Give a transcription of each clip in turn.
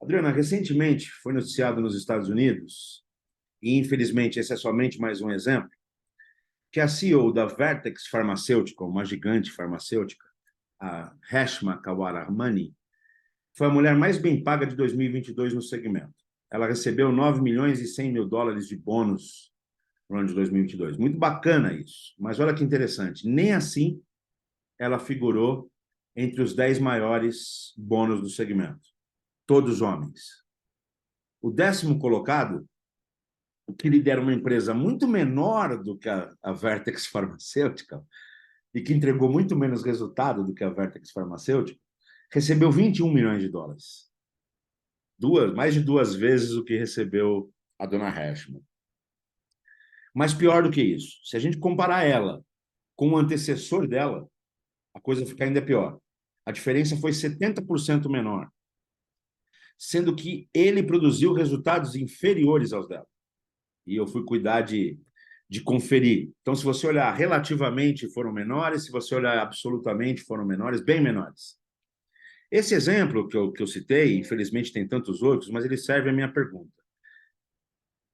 Adriana, recentemente foi noticiado nos Estados Unidos, e infelizmente esse é somente mais um exemplo, que a CEO da Vertex Pharmaceutical, uma gigante farmacêutica, a Reshma Kewalramani, foi a mulher mais bem paga de 2022 no segmento. Ela recebeu 9 milhões e 100 mil dólares de bônus no ano de 2022. Muito bacana isso, mas olha que interessante, nem assim ela figurou entre os 10 maiores bônus do segmento, todos homens. O 10º colocado, o que lidera uma empresa muito menor do que a Vertex Pharmaceutical e que entregou muito menos resultado do que a Vertex Pharmaceutical, recebeu 21 milhões de dólares. Mais de duas vezes o que recebeu a dona Reshma. Mas pior do que isso, se a gente comparar ela com o antecessor dela, a coisa fica ainda pior. A diferença foi 70% menor, sendo que ele produziu resultados inferiores aos dela. E eu fui cuidar de conferir. Então, se você olhar relativamente, foram menores, se você olhar absolutamente, foram menores, bem menores. Esse exemplo que eu citei, infelizmente tem tantos outros, mas ele serve à minha pergunta.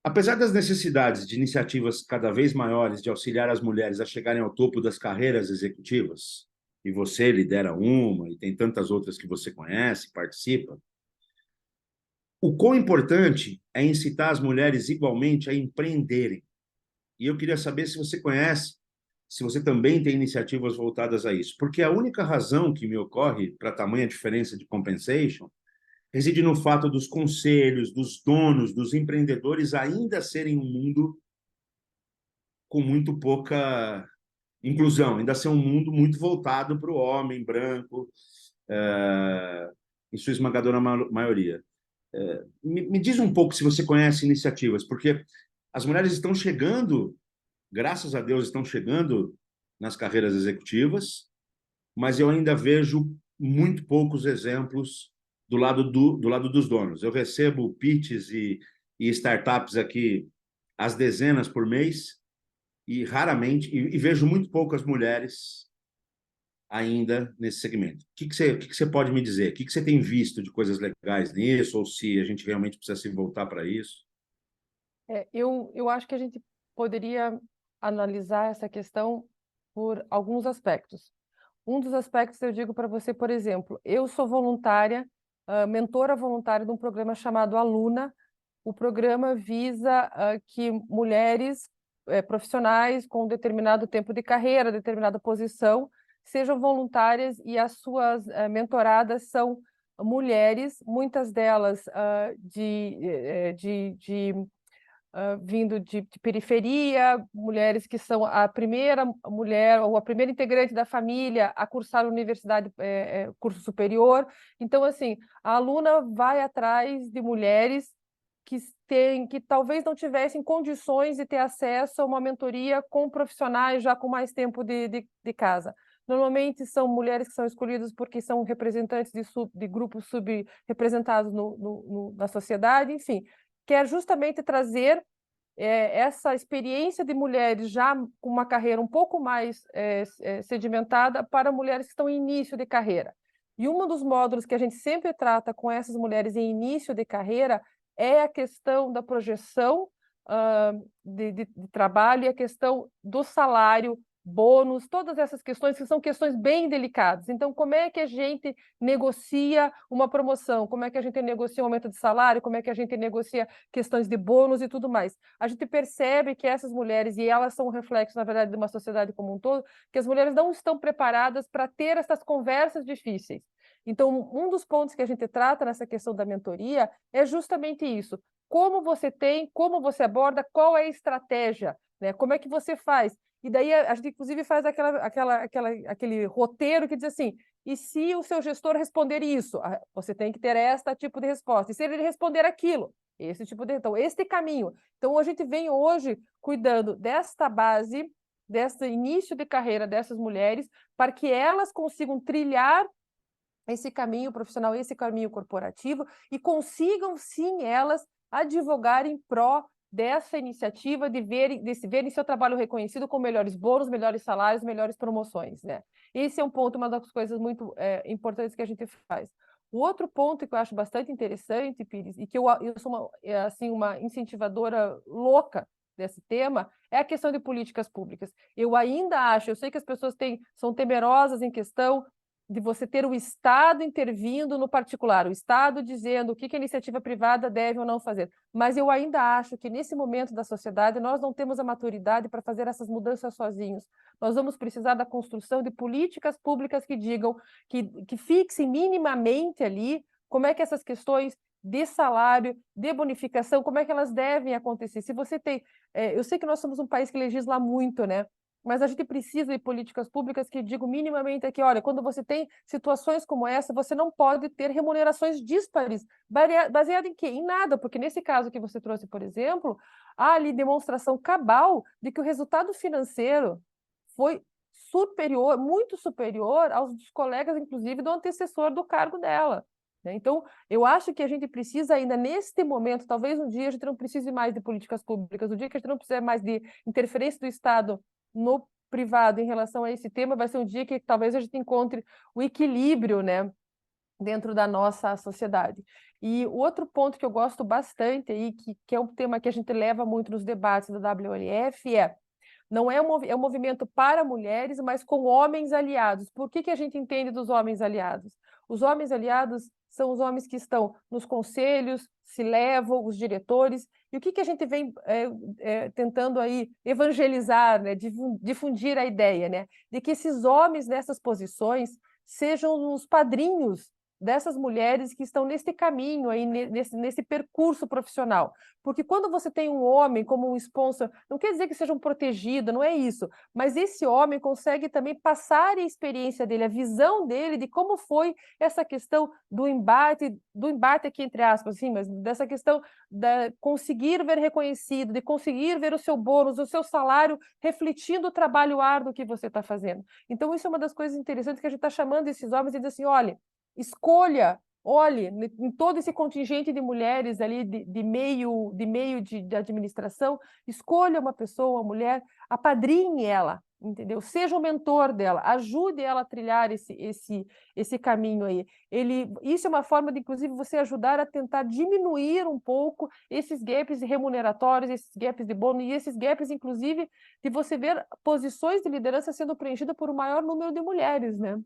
Apesar das necessidades de iniciativas cada vez maiores de auxiliar as mulheres a chegarem ao topo das carreiras executivas, e você lidera uma, e tem tantas outras que você conhece, participa, o quão importante é incitar as mulheres igualmente a empreenderem. E eu queria saber se você conhece, se você também tem iniciativas voltadas a isso. Porque a única razão que me ocorre para tamanha diferença de compensation reside no fato dos conselhos, dos donos, dos empreendedores ainda serem um mundo com muito pouca inclusão, ainda ser um mundo muito voltado para o homem branco, em sua esmagadora maioria. Me diz um pouco se você conhece iniciativas, porque as mulheres estão chegando, graças a Deus, estão chegando nas carreiras executivas, mas eu ainda vejo muito poucos exemplos do lado dos donos. Eu recebo pitches e startups aqui às dezenas por mês e raramente, e vejo muito poucas mulheres ainda nesse segmento. O que você pode me dizer? O que você tem visto de coisas legais nisso, ou se a gente realmente precisa se voltar para isso? Eu acho que a gente poderia analisar essa questão por alguns aspectos. Um dos aspectos eu digo para você, por exemplo, eu sou voluntária, mentora voluntária de um programa chamado Aluna. O programa visa que mulheres profissionais com determinado tempo de carreira, determinada posição, sejam voluntárias e as suas mentoradas são mulheres, muitas delas vindo de periferia, mulheres que são a primeira mulher ou a primeira integrante da família a cursar universidade, curso superior. Então, assim, a aluna vai atrás de mulheres que talvez não tivessem condições de ter acesso a uma mentoria com profissionais já com mais tempo de casa. Normalmente são mulheres que são escolhidas porque são representantes de grupos subrepresentados na sociedade, enfim, quer justamente trazer essa experiência de mulheres já com uma carreira um pouco mais sedimentada para mulheres que estão em início de carreira. E um dos módulos que a gente sempre trata com essas mulheres em início de carreira é a questão da projeção de trabalho e a questão do salário, bônus, todas essas questões que são questões bem delicadas. Então, como é que a gente negocia uma promoção? Como é que a gente negocia um aumento de salário? Como é que a gente negocia questões de bônus e tudo mais? A gente percebe que essas mulheres, e elas são um reflexo, na verdade, de uma sociedade como um todo, que as mulheres não estão preparadas para ter essas conversas difíceis. Então, um dos pontos que a gente trata nessa questão da mentoria é justamente isso. Como você tem, como você aborda, qual é a estratégia, né? Como é que você faz? E daí a gente, inclusive, faz aquele roteiro que diz assim, e se o seu gestor responder isso? Você tem que ter este tipo de resposta. E se ele responder aquilo? Esse tipo de... Então, este caminho. Então, a gente vem hoje cuidando desta base, desse início de carreira dessas mulheres, para que elas consigam trilhar esse caminho profissional, esse caminho corporativo, e consigam, sim, elas advogar em pró dessa iniciativa de verem seu trabalho reconhecido com melhores bônus, melhores salários, melhores promoções, né? Esse é um ponto, uma das coisas muito importantes que a gente faz. O outro ponto que eu acho bastante interessante, Pires, e que eu sou uma incentivadora louca desse tema, é a questão de políticas públicas. Eu ainda acho, eu sei que as pessoas são temerosas em questão de você ter o Estado intervindo no particular, o Estado dizendo o que a iniciativa privada deve ou não fazer. Mas eu ainda acho que, nesse momento da sociedade, nós não temos a maturidade para fazer essas mudanças sozinhos. Nós vamos precisar da construção de políticas públicas que digam, que fixem minimamente ali como é que essas questões de salário, de bonificação, como é que elas devem acontecer. Se você tem... eu sei que nós somos um país que legisla muito, né? Mas a gente precisa de políticas públicas que digam minimamente aqui, olha, quando você tem situações como essa, você não pode ter remunerações díspares, baseado em quê? Em nada, porque nesse caso que você trouxe, por exemplo, há ali demonstração cabal de que o resultado financeiro foi superior, muito superior aos dos colegas, inclusive, do antecessor do cargo dela. Então, eu acho que a gente precisa ainda, neste momento, talvez um dia a gente não precise mais de políticas públicas, o dia que a gente não precisa mais de interferência do Estado no privado em relação a esse tema, vai ser um dia que talvez a gente encontre o equilíbrio, né, dentro da nossa sociedade. E o outro ponto que eu gosto bastante aí, que é um tema que a gente leva muito nos debates da WLF, não é é um movimento para mulheres, mas com homens aliados. Por que a gente entende dos homens aliados? Os homens aliados são os homens que estão nos conselhos, se levam, os diretores. E o que a gente vem tentando aí evangelizar, né? Difundir a ideia, né? De que esses homens nessas posições sejam os padrinhos dessas mulheres que estão nesse caminho aí, nesse percurso profissional. Porque quando você tem um homem como um sponsor, não quer dizer que seja um protegido, não é isso, mas esse homem consegue também passar a experiência dele, a visão dele de como foi essa questão do embate aqui entre aspas, assim, mas dessa questão de conseguir ver reconhecido, de conseguir ver o seu bônus, o seu salário refletindo o trabalho árduo que você está fazendo. Então, isso é uma das coisas interessantes que a gente está chamando esses homens e diz assim, olha, escolha, olhe, em todo esse contingente de mulheres ali de meio de administração, escolha uma pessoa, uma mulher, apadrinhe ela, entendeu? Seja o mentor dela, ajude ela a trilhar esse caminho aí. Isso é uma forma de, inclusive, você ajudar a tentar diminuir um pouco esses gaps remuneratórios, esses gaps de bônus e esses gaps, inclusive, de você ver posições de liderança sendo preenchidas por um maior número de mulheres, né?